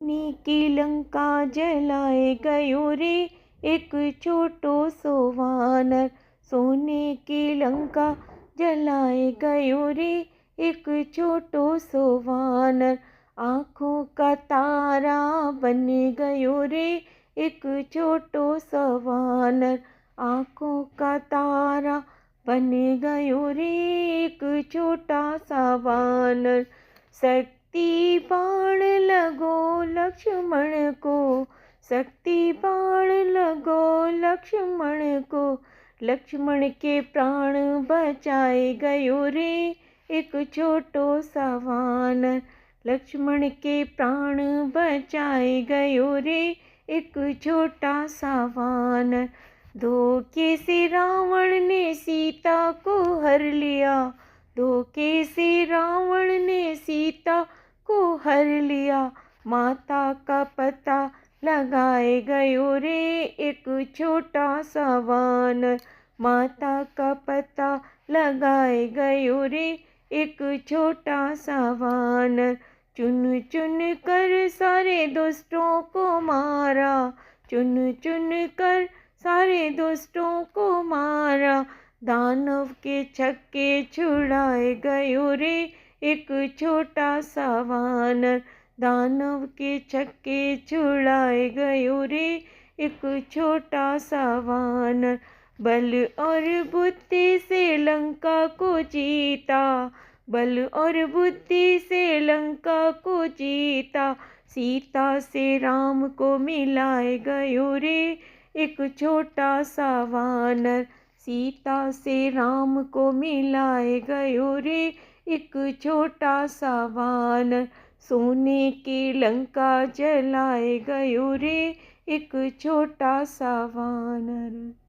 सोने की लंका जलाए गयो रे एक छोटो सो वानर। सोने की लंका जलाए गयो रे एक छोटो सो वानर। आँखों का तारा बन गयो रे एक छोटो सा वानर। आँखों का तारा बन गयो रे एक छोटा सा वानर। शक्ति बाण लगो लक्ष्मण को, शक्ति बाण लगो लक्ष्मण को। लक्ष्मण के प्राण बचाए गयो रे एक छोटो सा वानर। लक्ष्मण के प्राण बचाए गयो रे एक छोटा सा वानर। धोखे से रावण ने सीता को हर लिया, धोखे से रावण ने सीता को हर लिया। माता का पता लगाए गयो रे एक छोटा सा वानर। माता का पता लगाए गयो रे एक छोटा सा वानर। चुन चुन कर सारे दुष्टों को मारा, चुन चुन कर सारे दुष्टों को मारा। दानव के छक्के छुड़ाए गयो रे एक छोटा सा वानर। दानव के छक्के छुड़ाए गयो रे एक छोटा सा वानर। बल और बुद्धि से लंका को जीता, बल और बुद्धि से लंका को जीता। सीता से राम को मिलाए गयो रे एक छोटा सा वानर। सीता से राम को मिलाए गयो रे एक छोटा सा वानर। सोने की लंका जलाए गयो रे एक छोटा सा वानर।